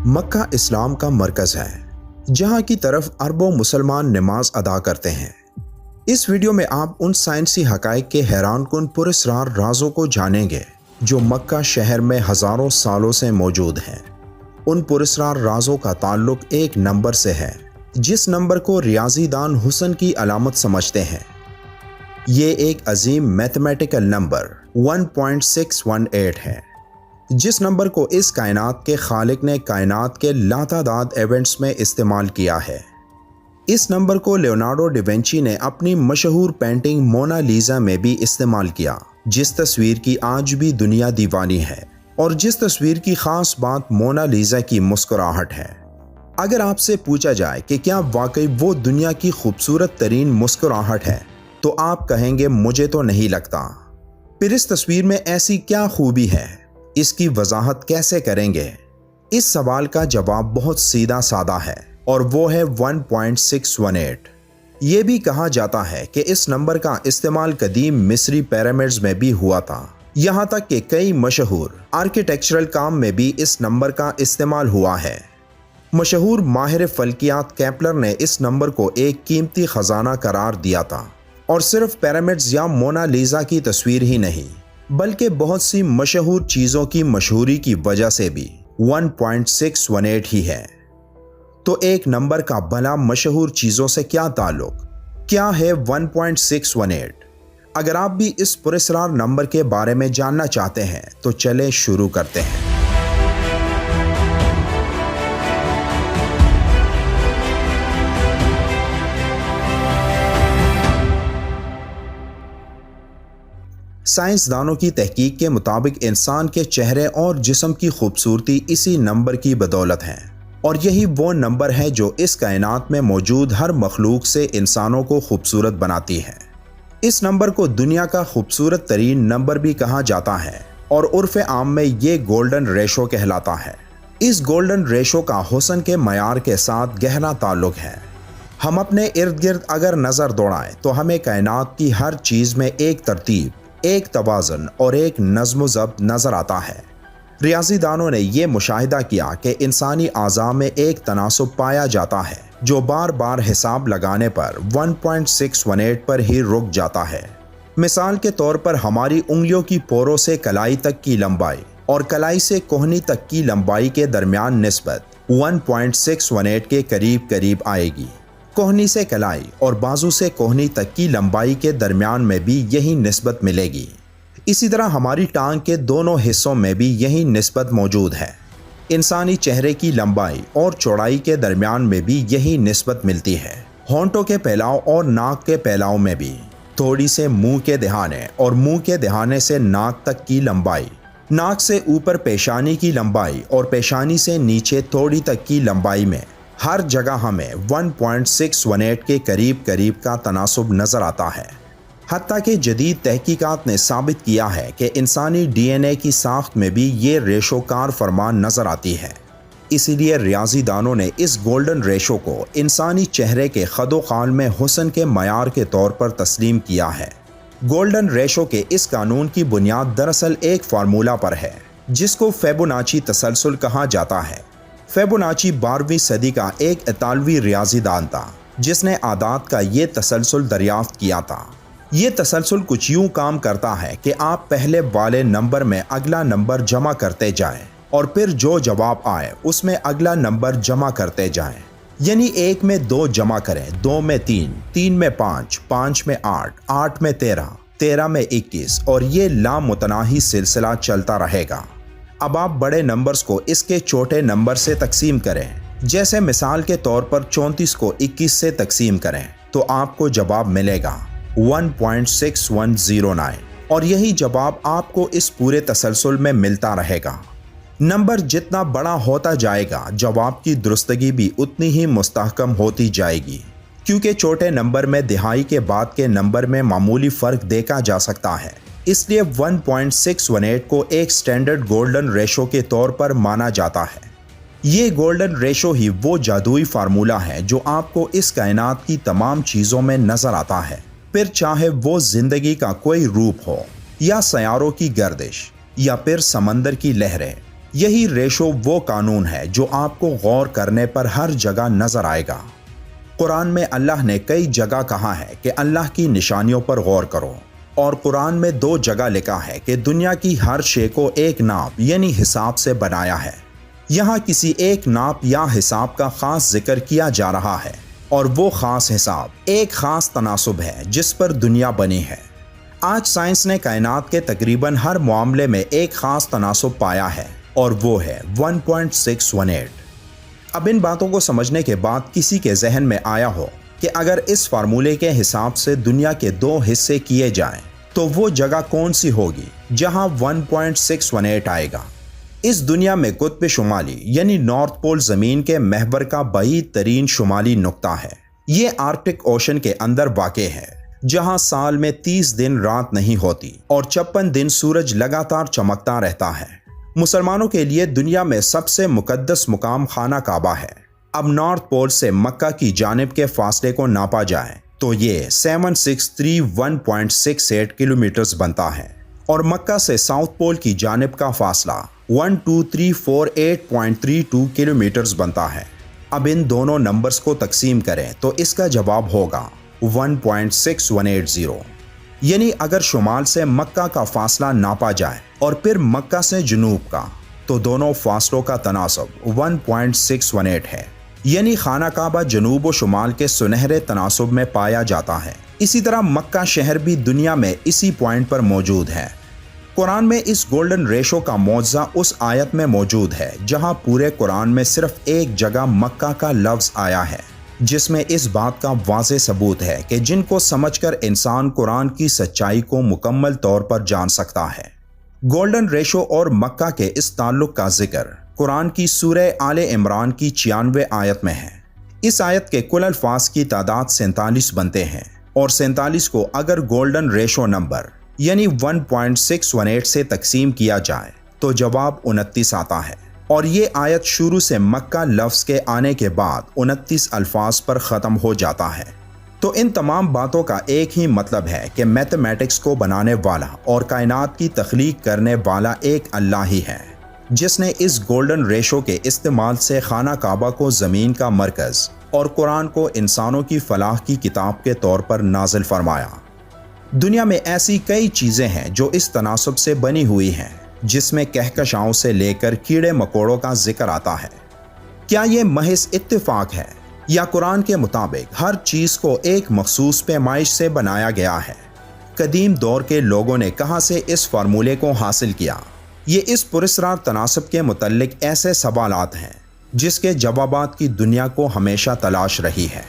مکہ اسلام کا مرکز ہے جہاں کی طرف اربوں مسلمان نماز ادا کرتے ہیں۔ اس ویڈیو میں آپ ان سائنسی حقائق کے حیران کن پراسرار رازوں کو جانیں گے جو مکہ شہر میں ہزاروں سالوں سے موجود ہیں۔ ان پراسرار رازوں کا تعلق ایک نمبر سے ہے جس نمبر کو ریاضی دان حسن کی علامت سمجھتے ہیں۔ یہ ایک عظیم میتھمیٹیکل نمبر 1618 ہے جس نمبر کو اس کائنات کے خالق نے کائنات کے لاتعداد ایونٹس میں استعمال کیا ہے۔ اس نمبر کو لیونارڈو ڈا وینچی نے اپنی مشہور پینٹنگ مونا لیزا میں بھی استعمال کیا، جس تصویر کی آج بھی دنیا دیوانی ہے اور جس تصویر کی خاص بات مونا لیزا کی مسکراہٹ ہے۔ اگر آپ سے پوچھا جائے کہ کیا واقعی وہ دنیا کی خوبصورت ترین مسکراہٹ ہے تو آپ کہیں گے مجھے تو نہیں لگتا۔ پھر اس تصویر میں ایسی کیا خوبی ہے؟ اس کی وضاحت کیسے کریں گے؟ اس سوال کا جواب بہت سیدھا سادہ ہے اور وہ ہے 1618۔ یہ بھی کہا جاتا ہے کہ اس نمبر کا استعمال قدیم مصری پیرامڈز میں بھی ہوا تھا، یہاں تک کہ کئی مشہور آرکیٹیکچرل کام میں بھی اس نمبر کا استعمال ہوا ہے۔ مشہور ماہر فلکیات کیپلر نے اس نمبر کو ایک قیمتی خزانہ قرار دیا تھا، اور صرف پیرامڈز یا مونا لیزا کی تصویر ہی نہیں بلکہ بہت سی مشہور چیزوں کی مشہوری کی وجہ سے بھی 1618 ہی ہے۔ تو ایک نمبر کا بھلا مشہور چیزوں سے کیا تعلق؟ کیا ہے 1618؟ اگر آپ بھی اس پراسرار نمبر کے بارے میں جاننا چاہتے ہیں تو چلیں شروع کرتے ہیں۔ سائنسدانوں کی تحقیق کے مطابق انسان کے چہرے اور جسم کی خوبصورتی اسی نمبر کی بدولت ہے، اور یہی وہ نمبر ہے جو اس کائنات میں موجود ہر مخلوق سے انسانوں کو خوبصورت بناتی ہے۔ اس نمبر کو دنیا کا خوبصورت ترین نمبر بھی کہا جاتا ہے اور عرف عام میں یہ گولڈن ریشو کہلاتا ہے۔ اس گولڈن ریشو کا حسن کے معیار کے ساتھ گہرا تعلق ہے۔ ہم اپنے ارد گرد اگر نظر دوڑائیں تو ہمیں کائنات کی ہر چیز میں ایک ترتیب، ایک توازن اور ایک نظم و ضبط نظر آتا ہے۔ ریاضی دانوں نے یہ مشاہدہ کیا کہ انسانی اعضاء میں ایک تناسب پایا جاتا ہے جو بار بار حساب لگانے پر 1618 پر ہی رک جاتا ہے۔ مثال کے طور پر ہماری انگلیوں کی پوروں سے کلائی تک کی لمبائی اور کلائی سے کوہنی تک کی لمبائی کے درمیان نسبت 1618 کے قریب قریب آئے گی۔ کوہنی سے کلائی اور بازو سے کوہنی تک کی لمبائی کے درمیان میں بھی یہی نسبت ملے گی۔ اسی طرح ہماری ٹانگ کے دونوں حصوں میں بھی یہی نسبت موجود ہے۔ انسانی چہرے کی لمبائی اور چوڑائی کے درمیان میں بھی یہی نسبت ملتی ہے۔ ہونٹوں کے پھیلاؤ اور ناک کے پھیلاؤ میں بھی، تھوڑی سے منہ کے دہانے اور منہ کے دہانے سے ناک تک کی لمبائی، ناک سے اوپر پیشانی کی لمبائی اور پیشانی سے نیچے تھوڑی تک کی لمبائی میں ہر جگہ ہمیں 1618 کے قریب قریب کا تناسب نظر آتا ہے۔ حتیٰ کہ جدید تحقیقات نے ثابت کیا ہے کہ انسانی ڈی این اے کی ساخت میں بھی یہ ریشو کار فرمان نظر آتی ہے۔ اسی لیے ریاضی دانوں نے اس گولڈن ریشو کو انسانی چہرے کے خد و خال میں حسن کے معیار کے طور پر تسلیم کیا ہے۔ گولڈن ریشو کے اس قانون کی بنیاد دراصل ایک فارمولہ پر ہے جس کو فیبوناچی تسلسل کہا جاتا ہے۔ فیبوناچی 12ویں صدی کا ایک اطالوی ریاضی دان تھا جس نے اعداد کا یہ تسلسل دریافت کیا تھا۔ یہ تسلسل کچھ یوں کام کرتا ہے کہ آپ پہلے والے نمبر میں اگلا نمبر جمع کرتے جائیں اور پھر جو جواب آئے اس میں اگلا نمبر جمع کرتے جائیں۔ یعنی 1 میں 2 جمع کریں، 2 میں 3، 3 میں 5، 5 میں 8، 8 میں 13، 13 میں 21 اور یہ لامتناہی سلسلہ چلتا رہے گا۔ اب آپ بڑے نمبرز کو اس کے چھوٹے نمبر سے تقسیم کریں، جیسے مثال کے طور پر 34 کو 21 سے تقسیم کریں تو آپ کو جواب ملے گا 1.6109، اور یہی جواب آپ کو اس پورے تسلسل میں ملتا رہے گا۔ نمبر جتنا بڑا ہوتا جائے گا جواب کی درستگی بھی اتنی ہی مستحکم ہوتی جائے گی، کیونکہ چھوٹے نمبر میں دہائی کے بعد کے نمبر میں معمولی فرق دیکھا جا سکتا ہے۔ اس لیے 1618 کو ایک سٹینڈرڈ گولڈن ریشو کے طور پر مانا جاتا ہے۔ یہ گولڈن ریشو ہی وہ جادوئی فارمولہ ہے جو آپ کو اس کائنات کی تمام چیزوں میں نظر آتا ہے، پھر چاہے وہ زندگی کا کوئی روپ ہو، یا سیاروں کی گردش، یا پھر سمندر کی لہریں، یہی ریشو وہ قانون ہے جو آپ کو غور کرنے پر ہر جگہ نظر آئے گا۔ قرآن میں اللہ نے کئی جگہ کہا ہے کہ اللہ کی نشانیوں پر غور کرو، اور قرآن میں 2 جگہ لکھا ہے کہ دنیا کی ہر شے کو ایک ناپ یعنی حساب سے بنایا ہے۔ یہاں کسی ایک ناپ یا حساب کا خاص ذکر کیا جا رہا ہے، اور وہ خاص حساب ایک خاص تناسب ہے جس پر دنیا بنی ہے۔ آج سائنس نے کائنات کے تقریباً ہر معاملے میں ایک خاص تناسب پایا ہے، اور وہ ہے 1.618۔ اب ان باتوں کو سمجھنے کے بعد کسی کے ذہن میں آیا ہو کہ اگر اس فارمولے کے حساب سے دنیا کے 2 حصے کیے جائیں تو وہ جگہ کون سی ہوگی جہاں 1.618 آئے گا؟ اس دنیا میں قطب شمالی یعنی نارتھ پول زمین کے محور کا بعید ترین شمالی نقطہ ہے۔ یہ آرکٹک اوشن کے اندر واقع ہے، جہاں سال میں 30 دن رات نہیں ہوتی اور 56 دن سورج لگاتار چمکتا رہتا ہے۔ مسلمانوں کے لیے دنیا میں سب سے مقدس مقام خانہ کعبہ ہے۔ اب نارتھ پول سے مکہ کی جانب کے فاصلے کو ناپا جائے تو یہ 7631.68 کلومیٹرز بنتا ہے، اور مکہ سے ساؤتھ پول کی جانب کا فاصلہ 12348.32 کلومیٹرز بنتا ہے۔ اب ان دونوں نمبرز کو تقسیم کریں تو اس کا جواب ہوگا 1.6180۔ یعنی اگر شمال سے مکہ کا فاصلہ ناپا جائے اور پھر مکہ سے جنوب کا، تو دونوں فاصلوں کا تناسب 1.618 ہے۔ یعنی خانہ کعبہ جنوب و شمال کے سنہرے تناسب میں پایا جاتا ہے۔ اسی طرح مکہ شہر بھی دنیا میں اسی پوائنٹ پر موجود ہے۔ قرآن میں اس گولڈن ریشو کا معجزہ اس آیت میں موجود ہے جہاں پورے قرآن میں صرف ایک جگہ مکہ کا لفظ آیا ہے، جس میں اس بات کا واضح ثبوت ہے کہ جن کو سمجھ کر انسان قرآن کی سچائی کو مکمل طور پر جان سکتا ہے۔ گولڈن ریشو اور مکہ کے اس تعلق کا ذکر قرآن کی سورہ آل عمران کی 96 آیت میں ہے۔ اس آیت کے کل الفاظ کی تعداد 47 بنتے ہیں، اور 47 کو اگر گولڈن ریشو نمبر یعنی 1.618 سے تقسیم کیا جائے تو جواب 29 آتا ہے، اور یہ آیت شروع سے مکہ لفظ کے آنے کے بعد 29 الفاظ پر ختم ہو جاتا ہے۔ تو ان تمام باتوں کا ایک ہی مطلب ہے کہ میتھمیٹکس کو بنانے والا اور کائنات کی تخلیق کرنے والا ایک اللہ ہی ہے، جس نے اس گولڈن ریشو کے استعمال سے خانہ کعبہ کو زمین کا مرکز اور قرآن کو انسانوں کی فلاح کی کتاب کے طور پر نازل فرمایا۔ دنیا میں ایسی کئی چیزیں ہیں جو اس تناسب سے بنی ہوئی ہیں، جس میں کہکشاؤں سے لے کر کیڑے مکوڑوں کا ذکر آتا ہے۔ کیا یہ محض اتفاق ہے، یا قرآن کے مطابق ہر چیز کو ایک مخصوص پیمائش سے بنایا گیا ہے؟ قدیم دور کے لوگوں نے کہاں سے اس فارمولے کو حاصل کیا؟ یہ اس پراسرار تناسب کے متعلق ایسے سوالات ہیں جس کے جوابات کی دنیا کو ہمیشہ تلاش رہی ہے۔